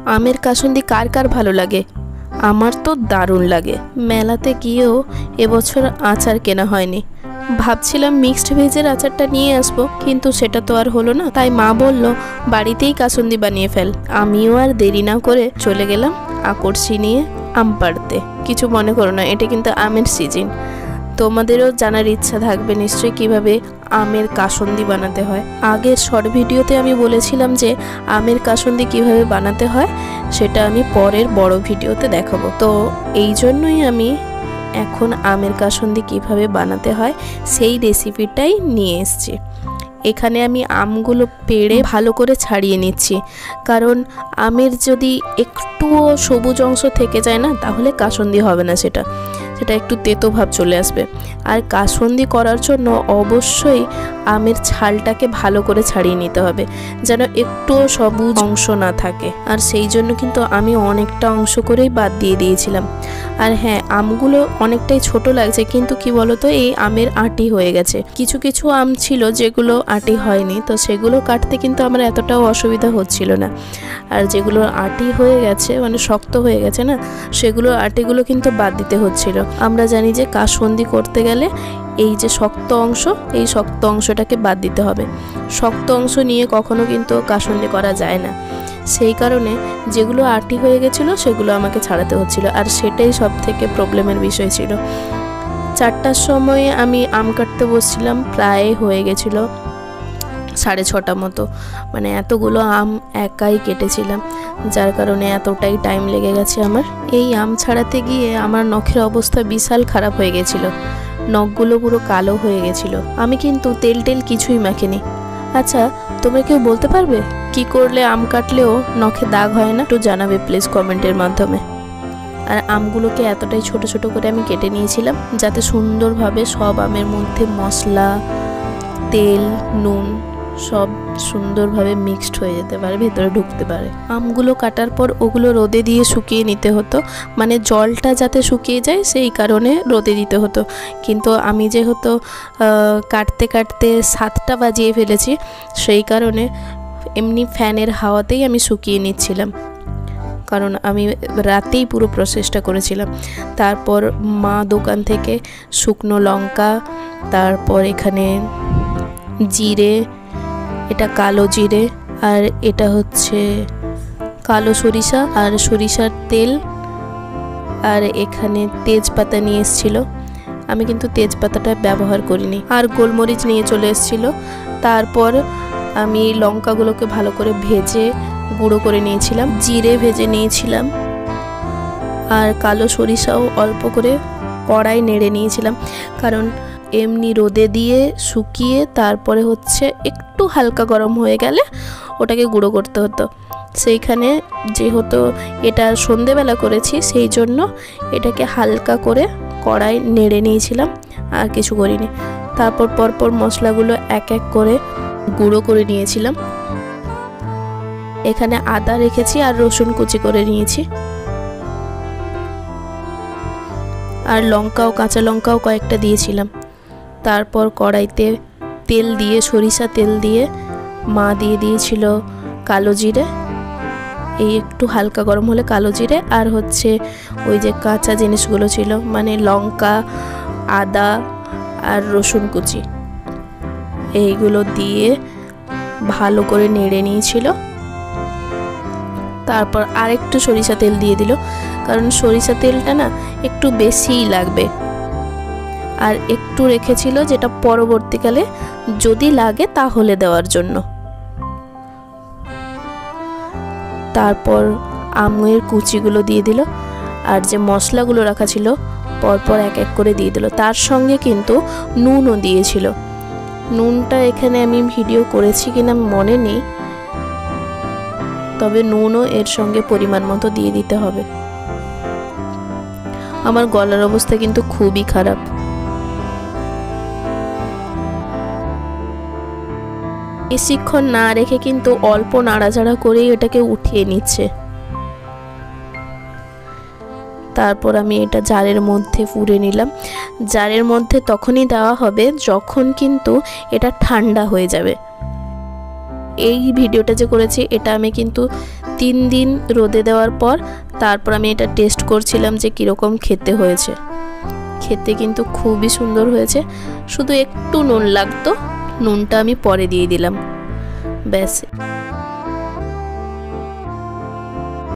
আমের কাসুন্দি কার কার ভালো লাগে? আমার তো দারুণ লাগে। মেলাতে গিয়েও এবছর আচার কেনা হয়নি। ভাবছিলাম মিক্সড ভেজের আচারটা নিয়ে আসবো, কিন্তু সেটা তো আর হলো না। তাই মা বলল বাড়িতেই কাসুন্দি বানিয়ে ফেল। আমিও আর দেরি না করে চলে গেলাম আকর্ষি নিয়ে আম পাড়তে। কিছু মনে করো না, এটা কিন্তু আমের সিজন। তোমাদেরও জানার ইচ্ছা থাকবে নিশ্চয়ই কিভাবে আমের কাসুন্দি বানাতে হয়। আগের শর্ট ভিডিওতে আমি বলেছিলাম যে আমের কাসুন্দি কিভাবে বানাতে হয় সেটা আমি পরের বড় ভিডিওতে দেখাবো। তো এই জন্যই আমি এখন আমের কাসুন্দি কিভাবে বানাতে হয় সেই রেসিপিটাই নিয়ে এসেছি। এখানে আমি আমগুলো পেড়ে ভালো করে ছাড়িয়ে নিচ্ছি, কারণ আমের যদি একটুও সবুজ অংশ থেকে যায় না তাহলে কাসুন্দি হবে না, সেটা একটু তেতো ভাব চলে আসবে। আর কাসুন্দি করার জন্য অবশ্যই আমের ছালটাকে ভালো করে ছাড়িয়ে নিতে হবে, যেন একটুও সবুজ অংশ না থাকে। আর সেই জন্য কিন্তু আমি অনেকটা অংশ করেই বাদ দিয়ে দিয়েছিলাম। আর হ্যাঁ, আমগুলো অনেকটাই ছোট লাগছে, কিন্তু কি বলতো এই আমের আঁটি হয়ে গেছে। কিছু কিছু আম ছিল যেগুলো আঁটি হয়নি, তো সেগুলো কাটতে কিন্তু আমার এতটাও অসুবিধা হচ্ছিল না। আর যেগুলো আঁটি হয়ে গেছে মানে শক্ত হয়ে গেছে না, সেগুলো আঁটিগুলো কিন্তু বাদ দিতে হচ্ছিল। আমরা জানি যে কাসুন্দি করতে গেলে এই যে শক্ত অংশ, এই শক্ত অংশটাকে বাদ দিতে হবে। শক্ত অংশ নিয়ে কখনো কিন্তু কাসুন্দি করা যায় না। সেই কারণে যেগুলো আঁটি হয়ে গেছিলো সেগুলো আমাকে ছাড়াতে হচ্ছিল, আর সেটাই সব থেকে প্রবলেমের বিষয় ছিল। 4টার সময় আমি আম কাটতে বসছিলাম, প্রায় হয়ে গেছিলো 6:30 মতো। মানে এতগুলো আম একাই কেটেছিলাম, যার কারণে এতটাই টাইম লেগে গেছে আমার। এই আম ছাড়াতে গিয়ে আমার নখের অবস্থা বিশাল খারাপ হয়ে গেছিলো, নখগুলো পুরো কালো হয়ে গেছিলো। আমি কিন্তু তেল কিছুই মাখিনি। আচ্ছা, তোমরা কেউ বলতে পারবে কি করলে আম কাটলেও নখে দাগ হয় না? একটু জানাবে প্লিজ কমেন্টের মাধ্যমে। আর আমগুলোকে এতটাই ছোট ছোট করে আমি কেটে নিয়েছিলাম যাতে সুন্দরভাবে সব আমের মধ্যে মশলা, তেল, নুন সব সুন্দরভাবে মিক্সড হয়ে যেতে পারে, ভেতরে ঢুকতে পারে। আমগুলো কাটার পর ওগুলো রোদে দিয়ে শুকিয়ে নিতে হতো, মানে জলটা যাতে শুকিয়ে যায় সেই কারণে রোদে দিতে হতো। কিন্তু আমি যেহেতু কাটতে কাটতে 7টা বাজিয়ে ফেলেছি, সেই কারণে এমনি ফ্যানের হাওয়াতেই আমি শুকিয়ে নিচ্ছিলাম, কারণ আমি রাতেই পুরো প্রসেসটা করেছিলাম। তারপর মা দোকান থেকে শুকনো লঙ্কা, তারপর এখানে জিরে, এটা কালো জিরে, আর এটা হচ্ছে কালো সরিষা আর সরিষার তেল, আর এখানে তেজপাতা নিয়ে এসেছিল। আমি কিন্তু তেজপাতাটা ব্যবহার করিনি। আর গোলমরিচ নিয়ে চলে এসেছিল। তারপর আমি লঙ্কাগুলোকে ভালো করে ভেজে গুঁড়ো করে নিয়েছিলাম, জিরে ভেজে নিয়েছিলাম, আর কালো সরিষাও অল্প করে কড়াই নেড়ে নিয়েছিলাম, কারণ এমনি রোদে দিয়ে শুকিয়ে তারপরে হচ্ছে একটু হালকা গরম হয়ে গেলে ওটাকে গুঁড়ো করতে হতো। সেইখানে যেহেতু এটা সন্ধেবেলা করেছি সেই জন্য এটাকে হালকা করে কড়াই নেড়ে নিয়েছিলাম, আর কিছু করিনি। তারপর পরপর মশলাগুলো এক এক করে গুঁড়ো করে নিয়েছিলাম। এখানে আদা রেখেছি আর রসুন কুচি করে নিয়েছি, আর লঙ্কাও, কাঁচা লঙ্কাও কয়েকটা দিয়েছিলাম। তারপর কড়াইতে তেল দিয়ে, সরিষা তেল দিয়ে মা দিয়ে দিয়েছিল কালো জিরে। এই একটু হালকা গরম হলে কালো জিরে আর হচ্ছে ওই যে কাঁচা জিনিসগুলো ছিল, মানে লঙ্কা, আদা আর রসুন কুচি, এইগুলো দিয়ে ভালো করে নেড়ে নিয়েছিল। তারপর আরেকটু সরিষা তেল দিয়ে দিল, কারণ সরিষা তেলটা না একটু বেশিই লাগবে। আর একটু রেখেছিল যেটা পরবর্তীকালে যদি লাগে তাহলে দেওয়ার জন্য। তারপর আমের কুচিগুলো দিয়ে দিল, আর যে মশলাগুলো রাখা ছিল পরপর এক এক করে দিয়ে দিল। তার সঙ্গে কিন্তু নুনও দিয়েছিল। নুনটা এখানে আমি ভিডিও করেছি কিনা মনে নেই, তবে নুনও এর সঙ্গে পরিমাণ মতো দিয়ে দিতে হবে। আমার গলার অবস্থা কিন্তু খুবই খারাপ। বেশিক্ষণ না রেখে কিন্তু অল্প নাড়াচাড়া করেই এটাকে উঠিয়ে নিচ্ছে। তারপর আমি এটা জারের মধ্যে পুরে নিলাম। জারের মধ্যে তখনই দেওয়া হবে যখন কিন্তু এটা ঠান্ডা হয়ে যাবে। এই ভিডিওটা যে করেছি এটা আমি কিন্তু 3 দিন রোদে দেওয়ার পর তারপর আমি এটা টেস্ট করছিলাম যে কীরকম খেতে হয়েছে। খেতে কিন্তু খুবই সুন্দর হয়েছে, শুধু একটু নুন লাগতো, নুনটা আমি পরে দিয়ে দিলাম। ব্যাস